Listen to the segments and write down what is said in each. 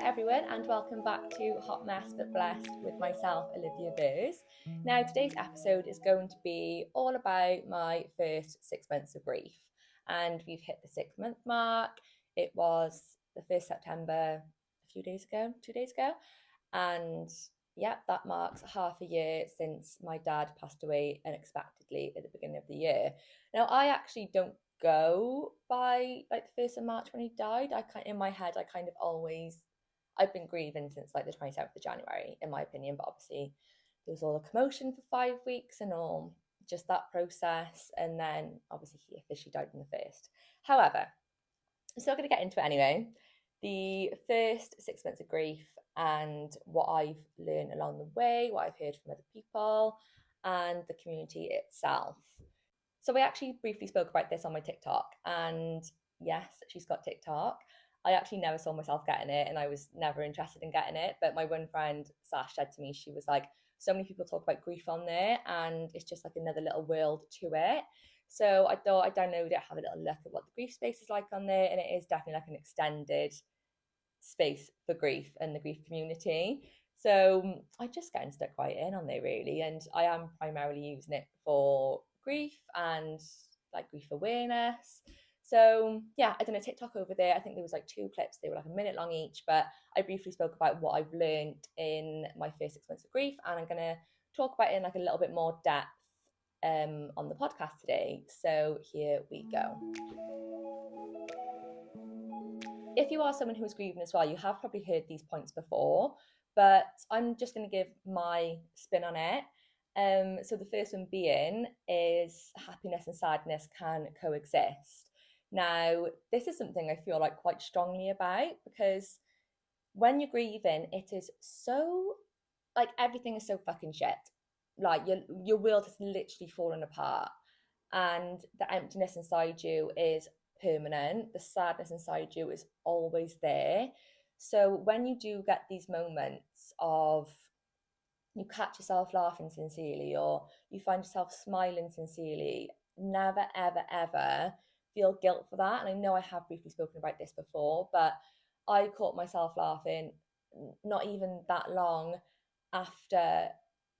everyone, and welcome back to Hot Mess But Blessed with myself, Olivia Vers. Now, today's episode is going to be all about my first 6 months of grief, and we've hit the 6 month mark. It was the 1st September, a few days ago, 2 days ago, and yeah, that marks half a year since my dad passed away unexpectedly at the beginning of the year. Now, I actually don't go by like the 1st of March when he died. In my head, I kind of always, I've been grieving since like the 27th of January, in my opinion, but obviously there was all the commotion for 5 weeks and all, just that process. And then obviously he officially died on the 1st. However, I'm still going to get into it anyway. The first 6 months of grief and what I've learned along the way, what I've heard from other people, and the community itself. So I actually briefly spoke about this on my TikTok, and yes, she's got TikTok. I actually never saw myself getting it, and I was never interested in getting it. But my one friend, Sash, said to me, she was like, so many people talk about grief on there, and it's just like another little world to it. So I thought I'd download it, have a little look at what the grief space is like on there, and it is definitely like an extended space for grief and the grief community. So I just getting stuck right in on there really, and I am primarily using it for grief and like grief awareness. So yeah, I done a TikTok over there. I think there was like 2 clips. They were like a minute long each, but I briefly spoke about what I've learned in my first 6 months of grief, and I'm gonna talk about it in like a little bit more depth on the podcast today. So here we go. If you are someone who is grieving as well, you have probably heard these points before, but I'm just going to give my spin on it. So the first one being is happiness and sadness can coexist. Now, this is something I feel like quite strongly about, because when you're grieving, it is so, like, everything is so fucking shit. Like your world is literally falling apart, and the emptiness inside you is permanent. The sadness inside you is always there. So when you do get these moments of, you catch yourself laughing sincerely or you find yourself smiling sincerely, never ever ever feel guilt for that. And I know I have briefly spoken about this before, but I caught myself laughing not even that long after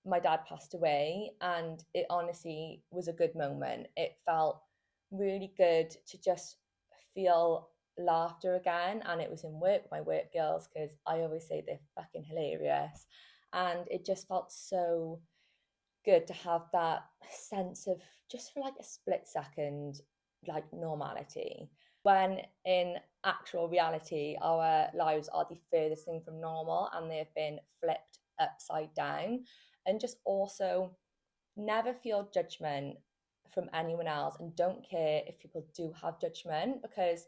my dad passed away, and it honestly was a good moment. It felt really good to just feel laughter again, and it was in work, my work girls, because I always say they're fucking hilarious, and it just felt so good to have that sense of, just for like a split second, like normality, when in actual reality our lives are the furthest thing from normal and they've been flipped upside down. And just also never feel judgment from anyone else, and don't care if people do have judgment, because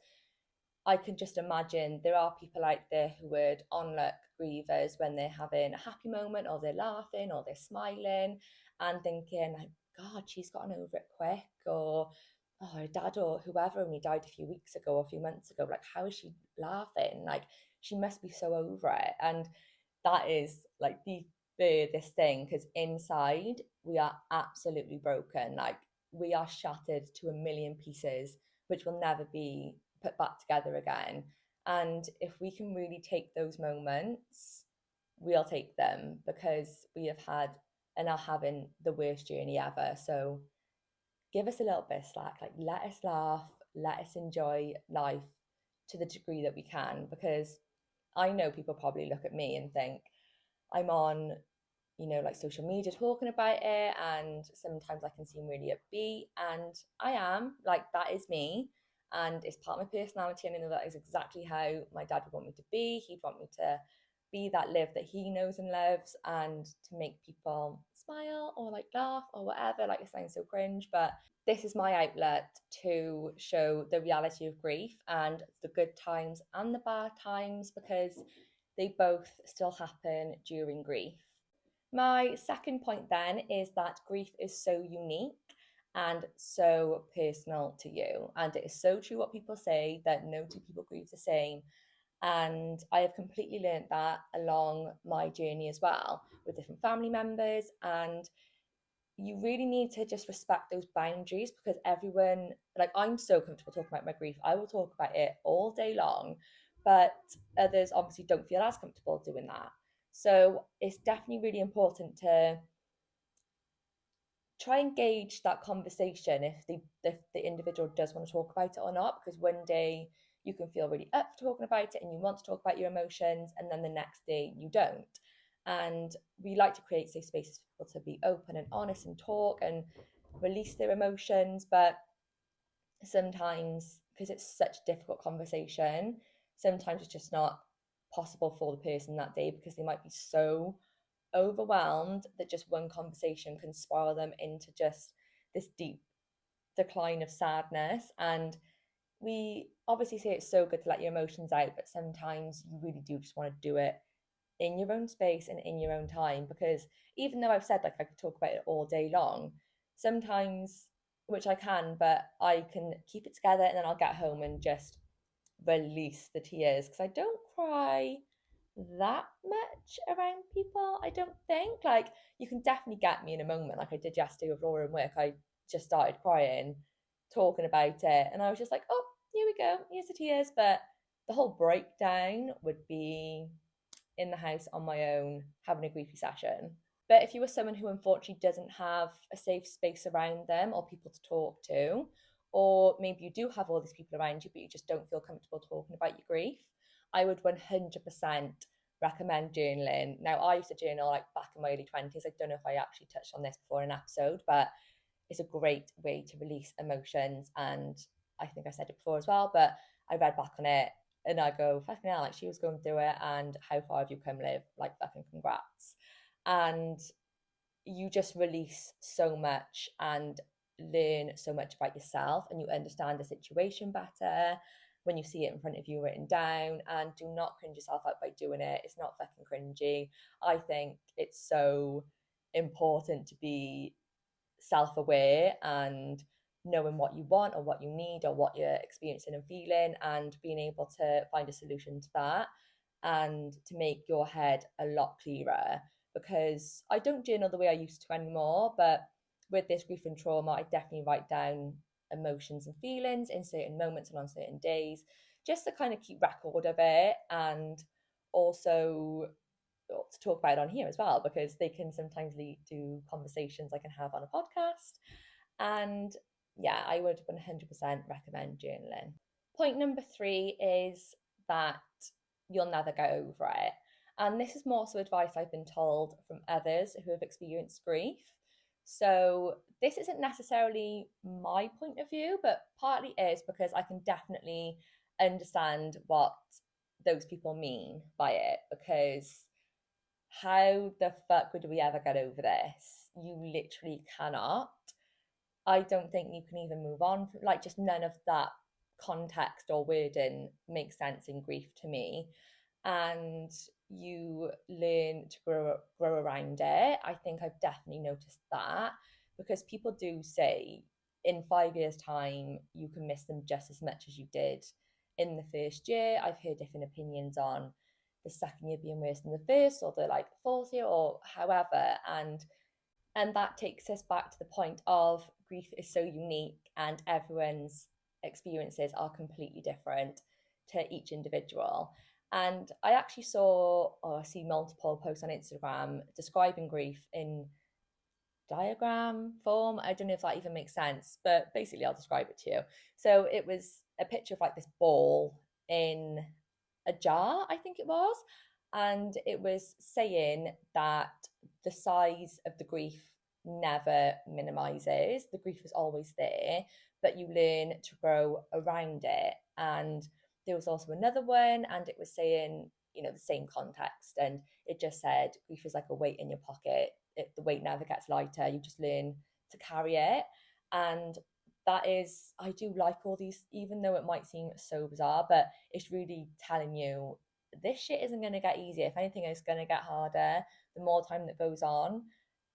I can just imagine there are people out there who would onlook grievers when they're having a happy moment, or they're laughing, or they're smiling, and thinking like, God, she's gotten over it quick, or oh, her dad or whoever only died a few weeks ago or a few months ago. Like, how is she laughing? Like, she must be so over it. And that is like the furthest thing, because inside we are absolutely broken. Like, we are shattered to a million pieces, which will never be put back together again. And if we can really take those moments, we'll take them, because we have had and are having the worst journey ever. So give us a little bit of slack. Like, let us laugh, let us enjoy life to the degree that we can, because I know people probably look at me and think I'm on, like social media talking about it, and sometimes I can seem really upbeat, and I am, like, that is me, and it's part of my personality, and I know that is exactly how my dad would want me to be. He'd want me to be that Liv that he knows and loves, and to make people smile or like laugh or whatever. Like, it sounds so cringe, but this is my outlet to show the reality of grief, and the good times and the bad times, because they both still happen during grief. My second point then is that grief is so unique and so personal to you. And it is so true what people say, that no two people grieve the same. And I have completely learned that along my journey as well, with different family members. And you really need to just respect those boundaries, because everyone, like, I'm so comfortable talking about my grief. I will talk about it all day long. but others obviously don't feel as comfortable doing that. So it's definitely really important to try and gauge that conversation if the individual does want to talk about it or not, because one day you can feel really up for talking about it and you want to talk about your emotions, and then the next day you don't. And we like to create safe spaces for people to be open and honest and talk and release their emotions, but sometimes, because it's such a difficult conversation, sometimes it's just not possible for the person that day because they might be so overwhelmed that just one conversation can spiral them into just this deep decline of sadness. And we obviously say it's so good to let your emotions out, but sometimes you really do just want to do it in your own space and in your own time, because even though I've said like I could talk about it all day long, sometimes, which I can, but I can keep it together and then I'll get home and just release the tears, because I don't cry that much around people, I don't think. Like, you can definitely get me in a moment, like I did yesterday with Laura in work. I just started crying, talking about it, and I was just like, oh, here we go, here's the tears. But the whole breakdown would be in the house on my own, having a griefy session. But if you are someone who unfortunately doesn't have a safe space around them or people to talk to, or maybe you do have all these people around you, but you just don't feel comfortable talking about your grief, I would 100% recommend journaling. Now, I used to journal like back in my early 20s. I don't know if I actually touched on this before in an episode, but it's a great way to release emotions. And I think I said it before as well, but I read back on it and I go, fucking hell, like she was going through it, and how far have you come, Liv? Like, fucking congrats. And you just release so much and learn so much about yourself, and you understand the situation better when you see it in front of you written down. And do not cringe yourself out by doing it. It's not fucking cringy. I think it's so important to be self-aware and knowing what you want or what you need or what you're experiencing and feeling, and being able to find a solution to that and to make your head a lot clearer. Because I don't journal the way I used to anymore, but with this grief and trauma, I definitely write down emotions and feelings in certain moments and on certain days, just to kind of keep record of it, and also to talk about on here as well, because they can sometimes lead to conversations I can have on a podcast. And yeah, I would 100% recommend journaling. Point number 3 is that you'll never get over it. And this is more so advice I've been told from others who have experienced grief. So this isn't necessarily my point of view, but partly is because I can definitely understand what those people mean by it. Because how the fuck would we ever get over this? You literally cannot. I don't think you can even move on. Like, just none of that context or wording makes sense in grief to me. And you learn to grow around it. I think I've definitely noticed that, because people do say in 5 years' time you can miss them just as much as you did in the first year. I've heard different opinions on the second year being worse than the first, or the like fourth year, or however. And that takes us back to the point of grief is so unique and everyone's experiences are completely different to each individual. And I actually saw, or I see multiple posts on Instagram describing grief in diagram form. I don't know if that even makes sense, but basically I'll describe it to you. So it was a picture of like this ball in a jar, I think it was, and it was saying that the size of the grief never minimizes. The grief is always there, but you learn to grow around it. And there was also another one, and it was saying, the same context, and it just said grief is like a weight in your pocket. The weight never gets lighter. You just learn to carry it. And that is, I do like all these, even though it might seem so bizarre, but it's really telling you this shit isn't going to get easier. If anything, it's going to get harder the more time that goes on.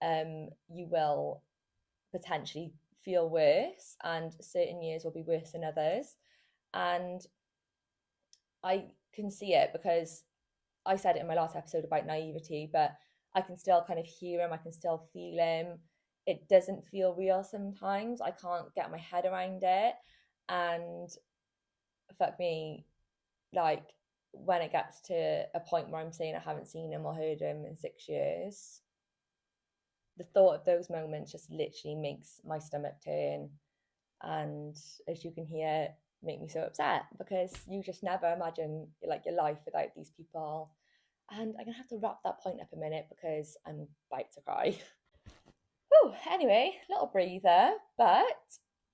You will potentially feel worse, and certain years will be worse than others. And I can see it, because I said it in my last episode about naivety, but I can still kind of hear him. I can still feel him. It doesn't feel real sometimes. I can't get my head around it. And fuck me, like, when it gets to a point where I'm saying I haven't seen him or heard him in 6 years, the thought of those moments just literally makes my stomach turn. And as you can hear, make me so upset because you just never imagine like your life without these people. And I'm gonna have to wrap that point up a minute because I'm about to cry. Whew, anyway, little breather, but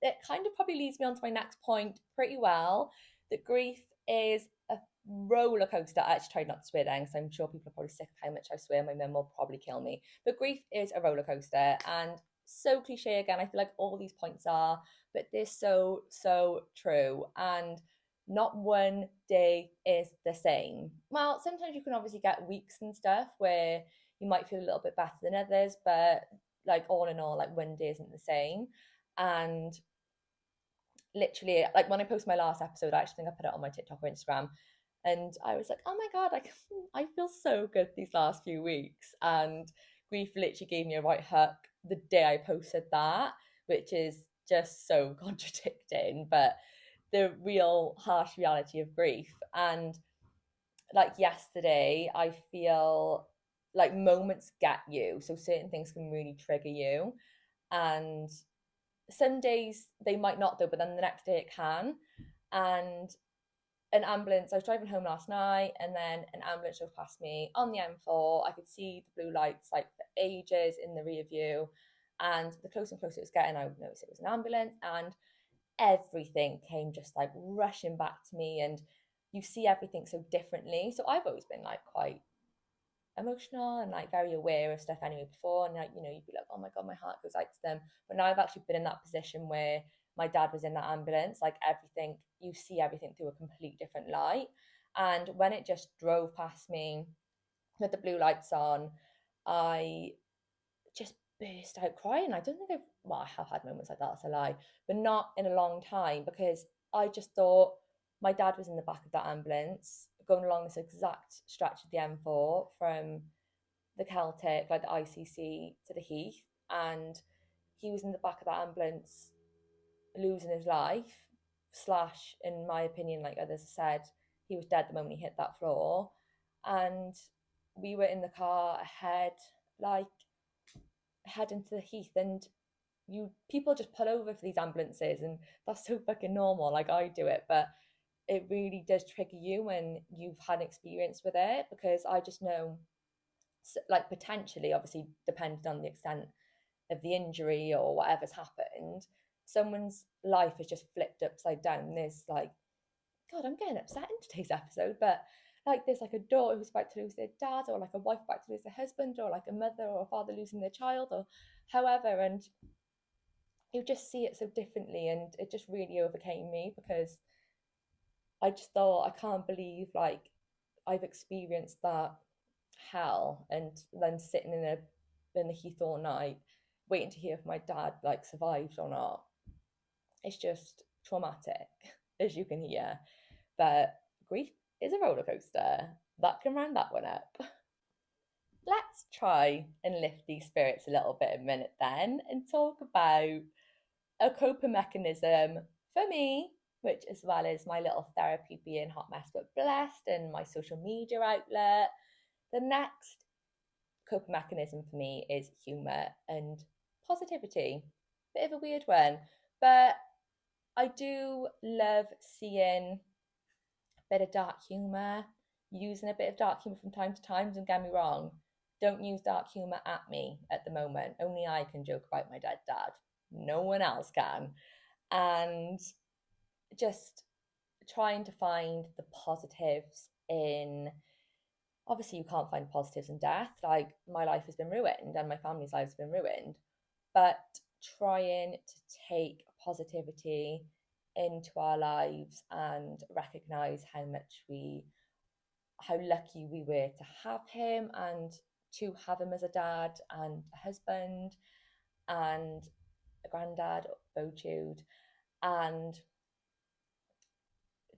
it kind of probably leads me on to my next point pretty well. That grief is a roller coaster. I actually tried not to swear then because I'm sure people are probably sick of how much I swear. My mum will probably kill me. But grief is a roller coaster, and so cliche again. I feel like all these points are, but they're so, so true. And not one day is the same. Well, sometimes you can obviously get weeks and stuff where you might feel a little bit better than others, but like all in all, like one day isn't the same. And literally, like when I posted my last episode, I actually think I put it on my TikTok or Instagram, and I was like, oh my god, like I feel so good these last few weeks. And grief literally gave me a right hook the day I posted that, which is just so contradicting, but the real harsh reality of grief. And like yesterday, I feel like moments get you, so certain things can really trigger you, and some days they might not though, but then the next day it can. And an ambulance, I was driving home last night, and then an ambulance drove past me on the M4. I could see the blue lights like for ages in the rear view, and the closer and closer it was getting, I would notice it was an ambulance, and everything came just like rushing back to me. And you see everything so differently. So I've always been like quite emotional and like very aware of stuff anyway before, and like, you know, you'd be like, oh my god, my heart goes out to them. But now I've actually been in that position where my dad was in that ambulance, like everything, you see everything through a complete different light. And when it just drove past me with the blue lights on, I just burst out crying. I don't think well, I have had moments like that, that's a lie, but not in a long time, because I just thought my dad was in the back of that ambulance going along this exact stretch of the M4 from the Celtic, like the ICC, to the Heath, and he was in the back of that ambulance losing his life. Slash, in my opinion, like others said, he was dead the moment he hit that floor. And we were in the car ahead, like head into the Heath, and you people just pull over for these ambulances, and that's so fucking normal, like I do it. But it really does trigger you when you've had an experience with it, because I just know, like potentially, obviously depending on the extent of the injury or whatever's happened, someone's life is just flipped upside down. There's like, god, I'm getting upset in today's episode, but like there's like a daughter who's about to lose their dad, or like a wife about to lose their husband, or like a mother or a father losing their child, or however. And you just see it so differently, and it just really overcame me, because I just thought, I can't believe like I've experienced that hell, and then sitting in the Heath all night waiting to hear if my dad like survived or not. It's just traumatic, as you can hear. But grief is a roller coaster. That can round that one up. Let's try and lift these spirits a little bit a minute then, and talk about a coping mechanism for me, which, as well as my little therapy being hot mess but blessed and my social media outlet. The next coping mechanism for me is humour and positivity. Bit of a weird one, but I do love seeing a bit of dark humour, using a bit of dark humour from time to time. Don't get me wrong, don't use dark humour at me at the moment. Only I can joke about my dead dad. No one else can. And just trying to find the positives in, obviously you can't find positives in death, like my life has been ruined and my family's lives have been ruined, but trying to take positivity into our lives and recognize how lucky we were to have him, and to have him as a dad and a husband and a granddad, Bo Jude. And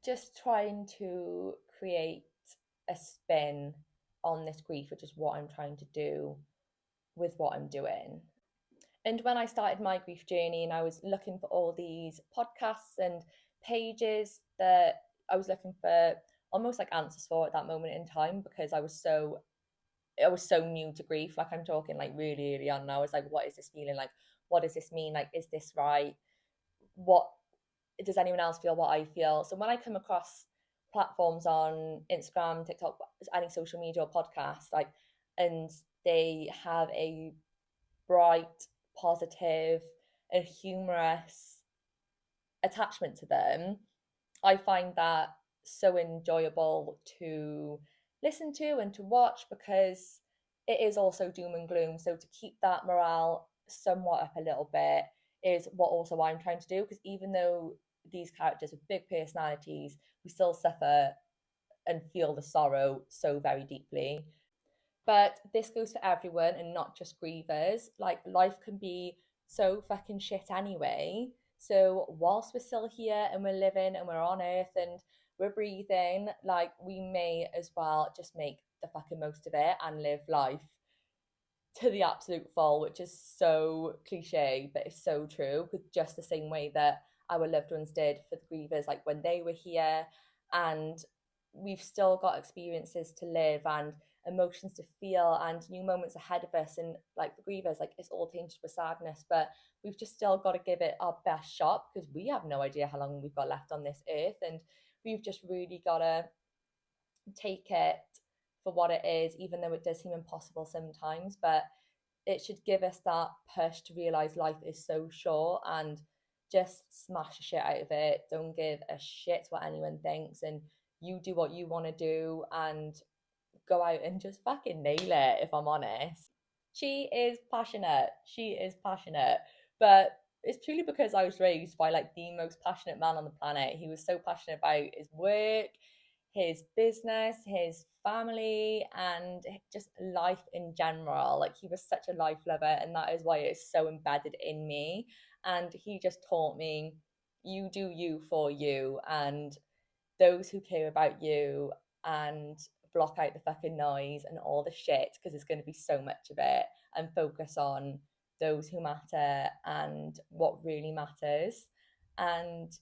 just trying to create a spin on this grief, which is what I'm trying to do with what I'm doing. And when I started my grief journey and I was looking for all these podcasts and pages, that I was looking for almost like answers for at that moment in time, because I was so new to grief. Like, I'm talking like really early on. And I was like, what is this feeling? Like, what does this mean? Like, is this right? What does anyone else feel what I feel? So when I come across platforms on Instagram, TikTok, any social media or podcast, like, and they have a bright, positive, and humorous attachment to them, I find that so enjoyable to listen to and to watch, because it is also doom and gloom. So to keep that morale somewhat up a little bit is what also I'm trying to do, because even though these characters with big personalities, we still suffer and feel the sorrow so very deeply. But this goes for everyone and not just grievers. Like, life can be so fucking shit anyway. So whilst we're still here and we're living and we're on earth and we're breathing, like, we may as well just make the fucking most of it and live life to the absolute full, which is so cliche, but it's so true. Because just the same way that our loved ones did for the grievers, like when they were here, and we've still got experiences to live and emotions to feel and new moments ahead of us. And like the grievers, like, it's all tainted with sadness, but we've just still got to give it our best shot, because we have no idea how long we've got left on this earth, and we've just really got to take it for what it is, even though it does seem impossible sometimes. But it should give us that push to realize life is so short, and just smash the shit out of it. Don't give a shit what anyone thinks, and you do what you want to do and go out and just fucking nail it, if I'm honest. She is passionate. She is passionate. But it's truly because I was raised by like the most passionate man on the planet. He was so passionate about his work, his business, his family, and just life in general. Like, he was such a life lover, and that is why it's so embedded in me. And he just taught me, you do you for you, and those who care about you, and block out the fucking noise and all the shit, because there's going to be so much of it, and focus on those who matter and what really matters. And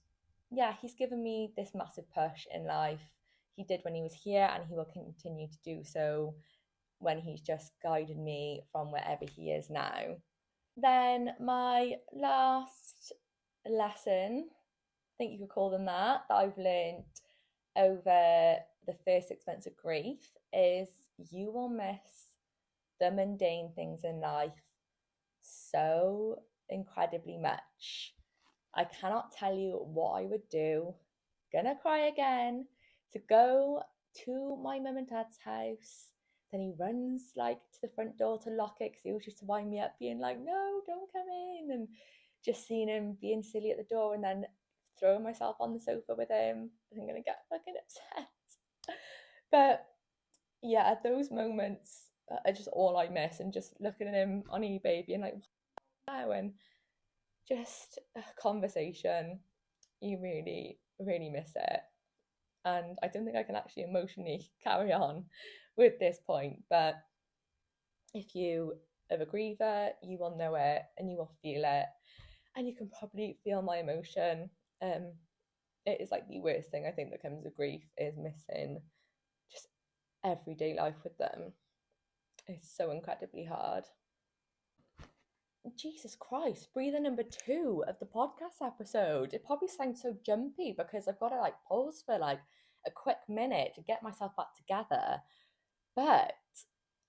yeah, he's given me this massive push in life. He did when he was here, and he will continue to do so when he's just guided me from wherever he is now. Then my last lesson, I think you could call them that I've learned over the first 6 months of grief is, you will miss the mundane things in life so incredibly much. I cannot tell you what I would do, gonna cry again, to go to my mum and dad's house. Then he runs like to the front door to lock it, because he always used to wind me up, being like, no, don't come in. And just seeing him being silly at the door, and then throwing myself on the sofa with him. I'm gonna get fucking upset. But yeah, at those moments are just all I miss, and just looking at him on eBay being like, wow, and just a conversation. You really, really miss it. And I don't think I can actually emotionally carry on with this point. But if you are a griever, you will know it and you will feel it. And you can probably feel my emotion. It is like the worst thing I think that comes with grief is missing just everyday life with them. It's so incredibly hard. Jesus Christ, breather number 2 of the podcast episode. It probably sounds so jumpy because I've got to like pause for like a quick minute to get myself back together. But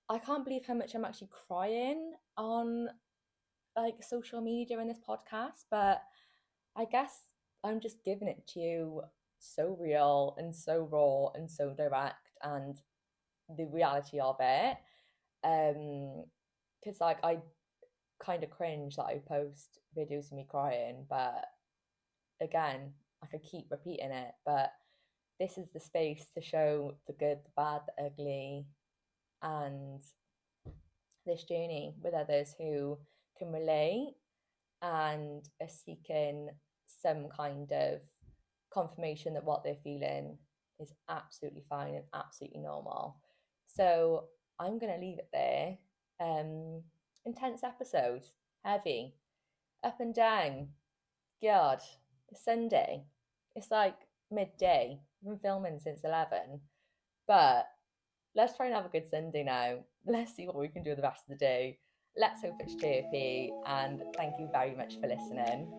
I can't believe how much I'm actually crying on like social media in this podcast. But I guess I'm just giving it to you so real and so raw and so direct, and the reality of it. Because like, I kind of cringe that I post videos of me crying, but again, I could keep repeating it. But this is the space to show the good, the bad, the ugly, and this journey with others who can relate and are seeking some kind of confirmation that what they're feeling is absolutely fine and absolutely normal. So I'm going to leave it there. Intense episode, heavy, up and down. God, it's Sunday. It's like midday. We've been filming since 11, but let's try and have a good Sunday now. Let's see what we can do the rest of the day. Let's hope it's chirpy, and thank you very much for listening.